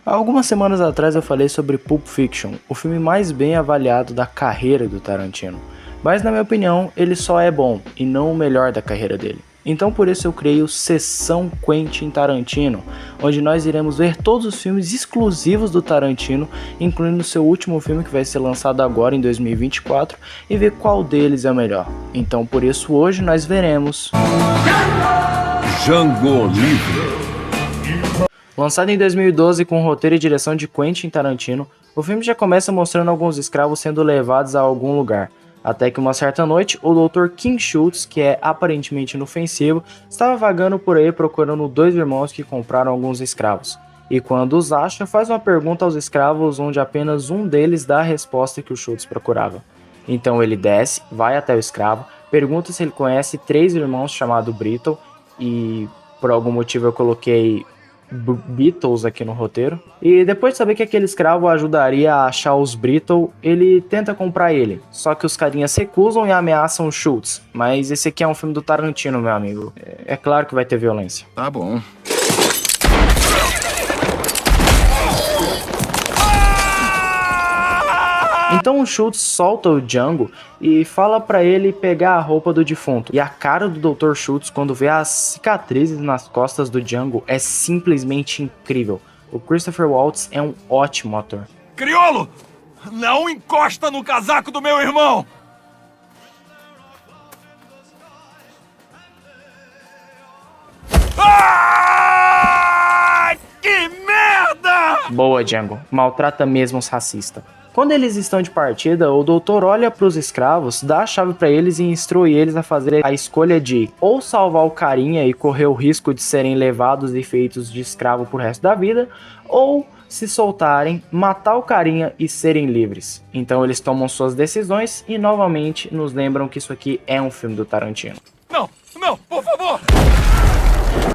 Há algumas semanas atrás eu falei sobre Pulp Fiction, o filme mais bem avaliado da carreira do Tarantino. Mas na minha opinião, ele só é bom e não o melhor da carreira dele. Então por isso eu criei o Sessão Quentin Tarantino, onde nós iremos ver todos os filmes exclusivos do Tarantino, incluindo seu último filme que vai ser lançado agora em 2024, e ver qual deles é o melhor. Então por isso hoje nós veremos Django Livre. Lançado em 2012 com roteiro e direção de Quentin Tarantino, o filme já começa mostrando alguns escravos sendo levados a algum lugar. Até que uma certa noite, o Dr. King Schultz, que é aparentemente inofensivo, estava vagando por aí procurando dois irmãos que compraram alguns escravos. E quando os acha, faz uma pergunta aos escravos onde apenas um deles dá a resposta que o Schultz procurava. Então ele desce, vai até o escravo, pergunta se ele conhece três irmãos chamados Brittle, e por algum motivo eu coloquei Beatles aqui no roteiro. E depois de saber que aquele escravo ajudaria a achar os Brittle, ele tenta comprar ele. Só que os carinhas recusam e ameaçam o Schultz. Mas esse aqui é um filme do Tarantino, meu amigo. É claro que vai ter violência. Tá bom. Então o Schultz solta o Django e fala pra ele pegar a roupa do defunto. E a cara do Dr. Schultz quando vê as cicatrizes nas costas do Django é simplesmente incrível. O Christopher Waltz é um ótimo ator. Criolo! Não encosta no casaco do meu irmão! Ah! Que merda! Boa, Django. Maltrata mesmo os racistas. Quando eles estão de partida, o doutor olha para os escravos, dá a chave para eles e instrui eles a fazer a escolha de ou salvar o carinha e correr o risco de serem levados e feitos de escravo pro resto da vida, ou se soltarem, matar o carinha e serem livres. Então eles tomam suas decisões e novamente nos lembram que isso aqui é um filme do Tarantino. Não, por favor!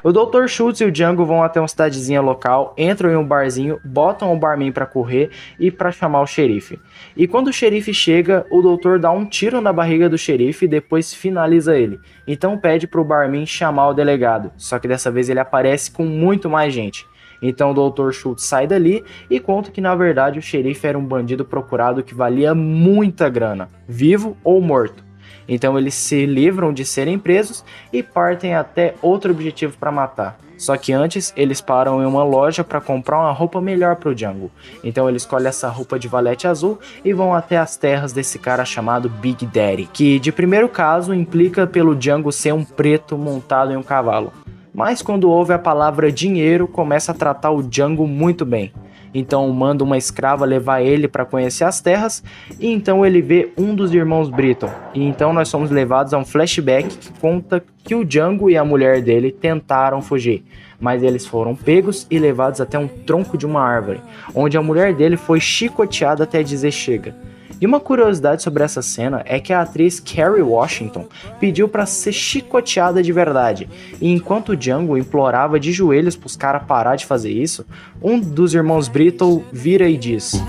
O Dr. Schultz e o Django vão até uma cidadezinha local, entram em um barzinho, botam o barman pra correr e pra chamar o xerife. E quando o xerife chega, o doutor dá um tiro na barriga do xerife e depois finaliza ele. Então pede pro barman chamar o delegado, só que dessa vez ele aparece com muito mais gente. Então o Dr. Schultz sai dali e conta que na verdade o xerife era um bandido procurado que valia muita grana, vivo ou morto. Então eles se livram de serem presos e partem até outro objetivo para matar. Só que antes eles param em uma loja para comprar uma roupa melhor para o Django. Então eles escolhem essa roupa de valete azul e vão até as terras desse cara chamado Big Daddy, que de primeiro caso implica pelo Django ser um preto montado em um cavalo. Mas quando ouve a palavra dinheiro, começa a tratar o Django muito bem. Então manda uma escrava levar ele para conhecer as terras, e então ele vê um dos irmãos Brittle. E então nós somos levados a um flashback que conta que o Django e a mulher dele tentaram fugir, mas eles foram pegos e levados até um tronco de uma árvore, onde a mulher dele foi chicoteada até dizer chega. E uma curiosidade sobre essa cena é que a atriz Kerry Washington pediu para ser chicoteada de verdade, e enquanto o Django implorava de joelhos pros caras parar de fazer isso, um dos irmãos Brittle vira e diz: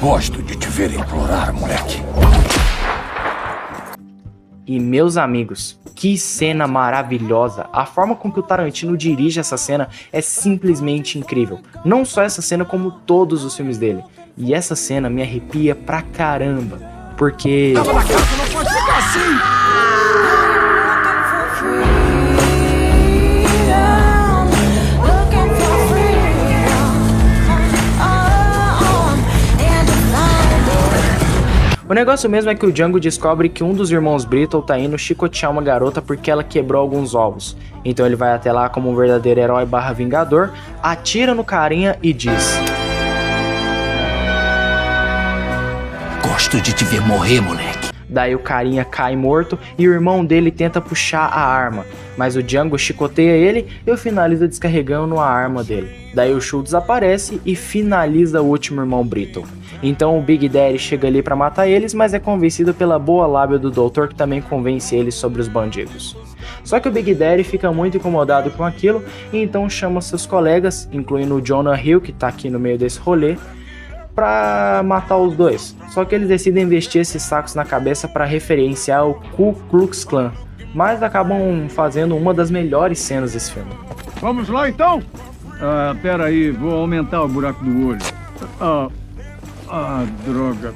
Gosto de te ver implorar, moleque. E meus amigos, que cena maravilhosa! A forma com que o Tarantino dirige essa cena é simplesmente incrível. Não só essa cena, como todos os filmes dele. E essa cena me arrepia pra caramba, porque... Tava na casa, não pode ficar assim! O negócio mesmo é que o Django descobre que um dos irmãos Brittle tá indo chicotear uma garota porque ela quebrou alguns ovos. Então ele vai até lá como um verdadeiro herói / vingador, atira no carinha e diz: Gosto de te ver morrer, moleque. Daí o carinha cai morto e o irmão dele tenta puxar a arma, mas o Django chicoteia ele e o finaliza descarregando a arma dele. Daí o Schultz aparece e finaliza o último irmão Brittle. Então o Big Daddy chega ali pra matar eles, mas é convencido pela boa lábia do doutor, que também convence eles sobre os bandidos. Só que o Big Daddy fica muito incomodado com aquilo e então chama seus colegas, incluindo o Jonah Hill, que tá aqui no meio desse rolê, pra matar os dois. Só que eles decidem investir esses sacos na cabeça pra referenciar o Ku Klux Klan, mas acabam fazendo uma das melhores cenas desse filme. Vamos lá então? Pera aí, vou aumentar o buraco do olho. Droga.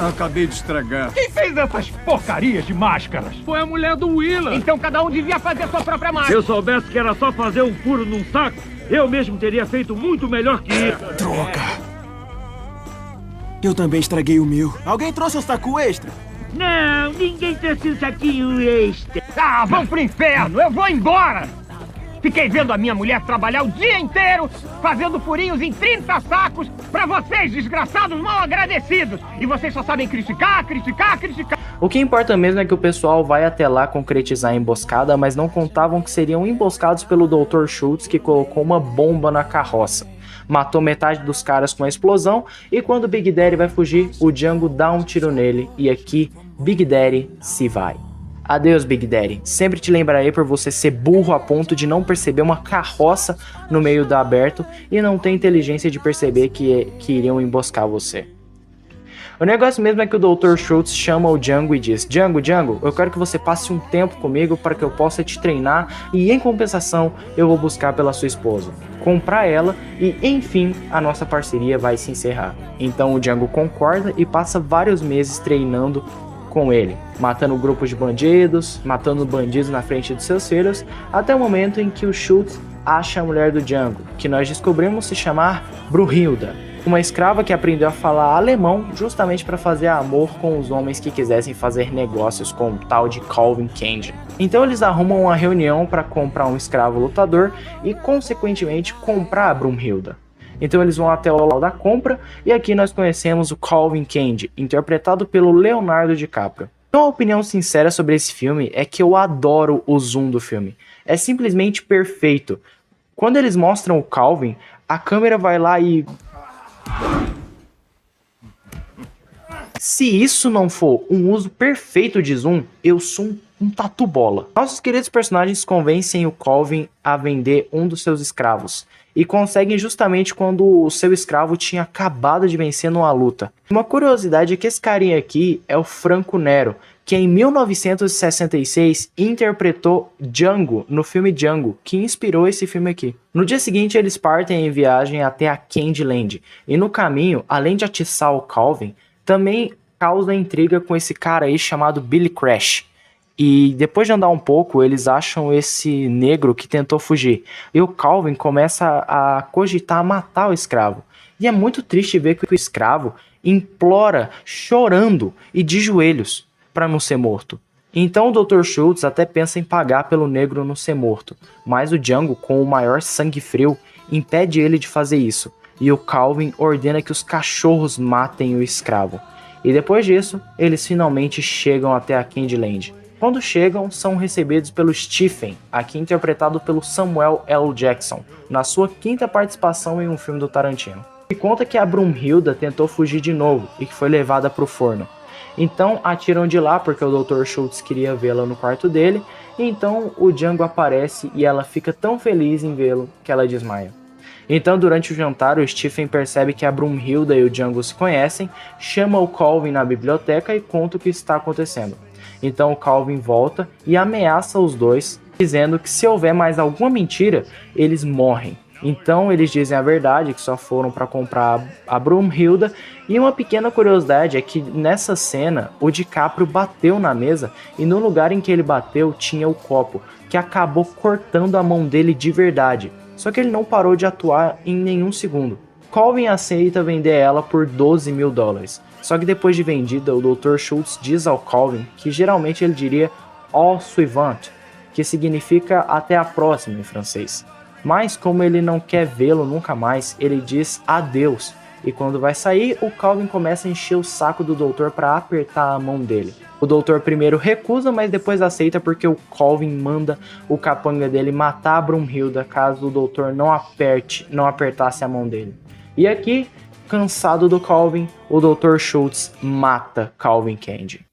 Acabei de estragar. Quem fez essas porcarias de máscaras? Foi a mulher do Willa. Então cada um devia fazer sua própria máscara. Se eu soubesse que era só fazer um furo num saco, eu mesmo teria feito muito melhor que isso. Droga. Eu também estraguei o meu. Alguém trouxe um saco extra? Não, ninguém trouxe um saquinho extra. Ah, vão pro inferno! Eu vou embora! Fiquei vendo a minha mulher trabalhar o dia inteiro, fazendo furinhos em 30 sacos pra vocês, desgraçados mal agradecidos! E vocês só sabem criticar, criticar, criticar! O que importa mesmo é que o pessoal vai até lá concretizar a emboscada, mas não contavam que seriam emboscados pelo Dr. Schultz, que colocou uma bomba na carroça. Matou metade dos caras com a explosão, e quando Big Daddy vai fugir, o Django dá um tiro nele, e aqui Big Daddy se vai. Adeus, Big Daddy. Sempre te lembrarei por você ser burro a ponto de não perceber uma carroça no meio do aberto e não ter inteligência de perceber que iriam emboscar você. O negócio mesmo é que o Dr. Schultz chama o Django e diz: Django, eu quero que você passe um tempo comigo para que eu possa te treinar e em compensação eu vou buscar pela sua esposa, comprar ela e enfim a nossa parceria vai se encerrar. Então o Django concorda e passa vários meses treinando com ele, matando grupos de bandidos, matando bandidos na frente dos seus filhos, até o momento em que o Schultz acha a mulher do Django, que nós descobrimos se chamar Brunhilda, uma escrava que aprendeu a falar alemão justamente para fazer amor com os homens que quisessem fazer negócios com o tal de Calvin Candy. Então eles arrumam uma reunião para comprar um escravo lutador e consequentemente comprar a Brunhilda. Então eles vão até o local da compra e aqui nós conhecemos o Calvin Candy, interpretado pelo Leonardo DiCaprio. Então a opinião sincera sobre esse filme é que eu adoro o zoom do filme. É simplesmente perfeito. Quando eles mostram o Calvin, a câmera vai lá e... Se isso não for um uso perfeito de zoom, eu sou um tatu bola. Nossos queridos personagens convencem o Calvin a vender um dos seus escravos. E conseguem justamente quando o seu escravo tinha acabado de vencer numa luta. Uma curiosidade é que esse carinha aqui é o Franco Nero, que em 1966 interpretou Django no filme Django, que inspirou esse filme aqui. No dia seguinte eles partem em viagem até a Candyland, e no caminho, além de atiçar o Calvin, também causa intriga com esse cara aí chamado Billy Crash. E depois de andar um pouco, eles acham esse negro que tentou fugir. E o Calvin começa a cogitar matar o escravo. E é muito triste ver que o escravo implora, chorando e de joelhos, para não ser morto. Então o Dr. Schultz até pensa em pagar pelo negro não ser morto. Mas o Django, com o maior sangue frio, impede ele de fazer isso. E o Calvin ordena que os cachorros matem o escravo. E depois disso, eles finalmente chegam até a Candyland. Quando chegam, são recebidos pelo Stephen, aqui interpretado pelo Samuel L. Jackson, na sua quinta participação em um filme do Tarantino. E conta que a Brunhilda tentou fugir de novo e que foi levada para o forno. Então a tiram de lá porque o Dr. Schultz queria vê-la no quarto dele, e então o Django aparece e ela fica tão feliz em vê-lo que ela desmaia. Então durante o jantar o Stephen percebe que a Brunhilda e o Django se conhecem, chama o Calvin na biblioteca e conta o que está acontecendo. Então o Calvin volta e ameaça os dois, dizendo que se houver mais alguma mentira, eles morrem. Então eles dizem a verdade, que só foram para comprar a Brunhilda. E uma pequena curiosidade é que nessa cena o DiCaprio bateu na mesa e no lugar em que ele bateu tinha o copo, que acabou cortando a mão dele de verdade. Só que ele não parou de atuar em nenhum segundo. Calvin aceita vender ela por $12 mil. Só que depois de vendida, o Dr. Schultz diz ao Calvin que geralmente ele diria au suivant, que significa até a próxima em francês. Mas como ele não quer vê-lo nunca mais, ele diz adeus. E quando vai sair, o Calvin começa a encher o saco do doutor para apertar a mão dele. O doutor primeiro recusa, mas depois aceita porque o Calvin manda o capanga dele matar a Brunhilda caso o doutor não apertasse a mão dele. E aqui, cansado do Calvin, o Dr. Schultz mata Calvin Candy.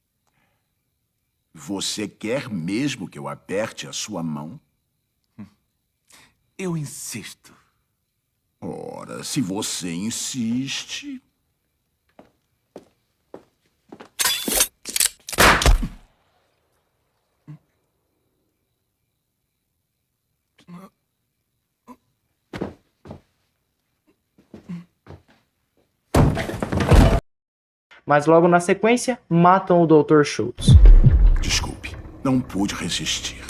Você quer mesmo que eu aperte a sua mão? Eu insisto. Ora, se você insiste... mas logo na sequência matam o Dr. Schultz. Desculpe, não pude resistir.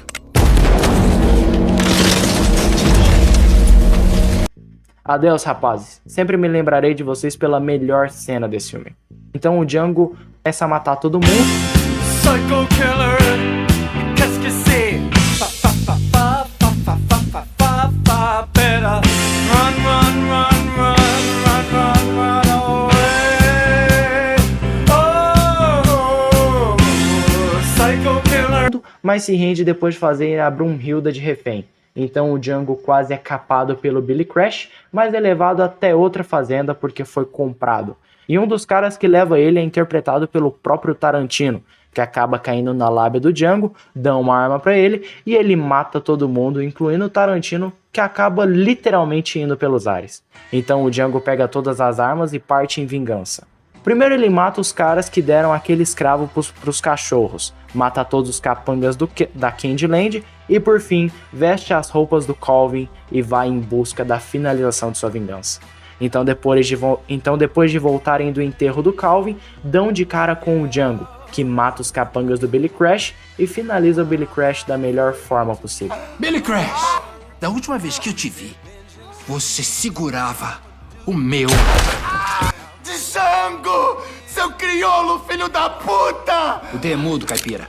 Adeus, rapazes. Sempre me lembrarei de vocês pela melhor cena desse filme. Então o Django começa a matar todo mundo. Psycho killer, qu'est-ce que c'est? Better run, run, run, run, run, run, run away. Oh, psycho killer. Mas se rende depois de fazer a Brunhilda de refém. Então o Django quase é capado pelo Billy Crash, mas é levado até outra fazenda porque foi comprado. E um dos caras que leva ele é interpretado pelo próprio Tarantino, que acaba caindo na lábia do Django, dão uma arma pra ele e ele mata todo mundo, incluindo o Tarantino, que acaba literalmente indo pelos ares. Então o Django pega todas as armas e parte em vingança. Primeiro ele mata os caras que deram aquele escravo pros cachorros, mata todos os capangas da Candyland e por fim veste as roupas do Calvin e vai em busca da finalização de sua vingança. Então depois de voltarem do enterro do Calvin, dão de cara com o Django, que mata os capangas do Billy Crash e finaliza o Billy Crash da melhor forma possível. Billy Crash, da última vez que eu te vi, você segurava o meu... Django! Seu crioulo, filho da puta! O D é mudo, caipira.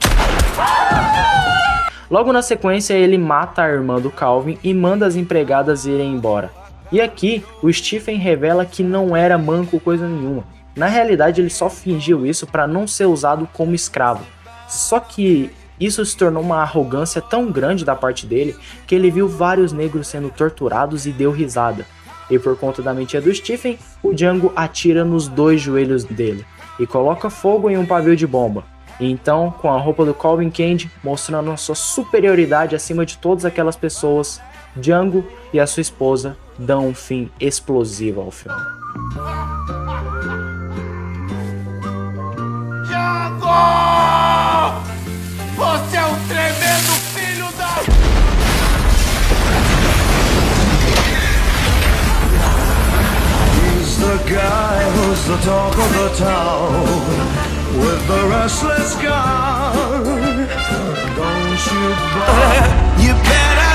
Logo na sequência ele mata a irmã do Calvin e manda as empregadas irem embora. E aqui o Stephen revela que não era manco coisa nenhuma. Na realidade ele só fingiu isso para não ser usado como escravo. Só que isso se tornou uma arrogância tão grande da parte dele que ele viu vários negros sendo torturados e deu risada. E por conta da mentira do Stephen, o Django atira nos 2 joelhos dele e coloca fogo em um pavio de bomba. E então, com a roupa do Calvin Candy, mostrando a sua superioridade acima de todas aquelas pessoas, Django e a sua esposa dão um fim explosivo ao filme. Django! Você é um tremendo filho da... The guy who's the talk of the town with the restless gun. Don't you bother. You better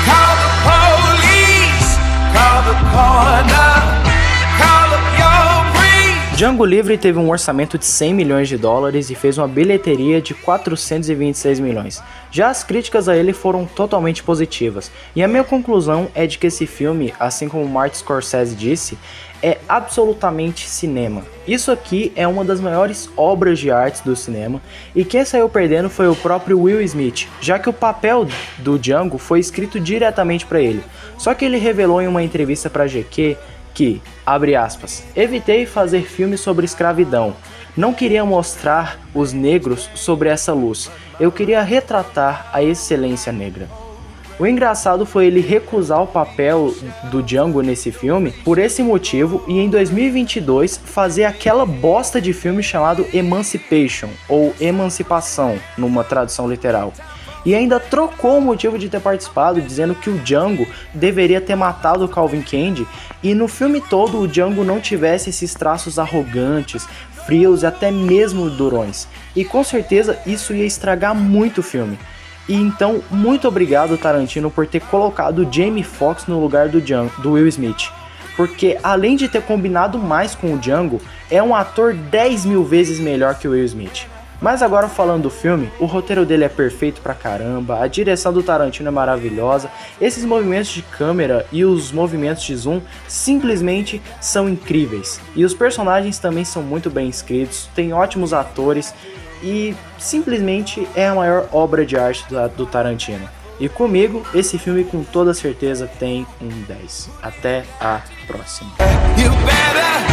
call the police, call the coroner, call up your priest. Django Livre teve um orçamento de 100 milhões de dólares e fez uma bilheteria de 426 milhões. Já as críticas a ele foram totalmente positivas. E a minha conclusão é de que esse filme, assim como Martin Scorsese disse, é absolutamente cinema. Isso aqui é uma das maiores obras de arte do cinema e quem saiu perdendo foi o próprio Will Smith, já que o papel do Django foi escrito diretamente para ele. Só que ele revelou em uma entrevista para GQ que, abre aspas, evitei fazer filmes sobre escravidão. Não queria mostrar os negros sobre essa luz. Eu queria retratar a excelência negra. O engraçado foi ele recusar o papel do Django nesse filme por esse motivo e em 2022 fazer aquela bosta de filme chamado Emancipation, ou Emancipação, numa tradução literal. E ainda trocou o motivo de ter participado, dizendo que o Django deveria ter matado o Calvin Candy e no filme todo o Django não tivesse esses traços arrogantes, frios e até mesmo durões. E com certeza isso ia estragar muito o filme. E então, muito obrigado Tarantino por ter colocado o Jamie Foxx no lugar do Will Smith. Porque além de ter combinado mais com o Django, é um ator 10 mil vezes melhor que o Will Smith. Mas agora falando do filme, o roteiro dele é perfeito pra caramba, a direção do Tarantino é maravilhosa, esses movimentos de câmera e os movimentos de zoom simplesmente são incríveis. E os personagens também são muito bem escritos, tem ótimos atores e simplesmente é a maior obra de arte do Tarantino. E comigo, esse filme com toda certeza tem um 10. Até a próxima. You better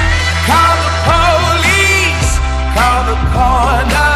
call the police, call the coroner.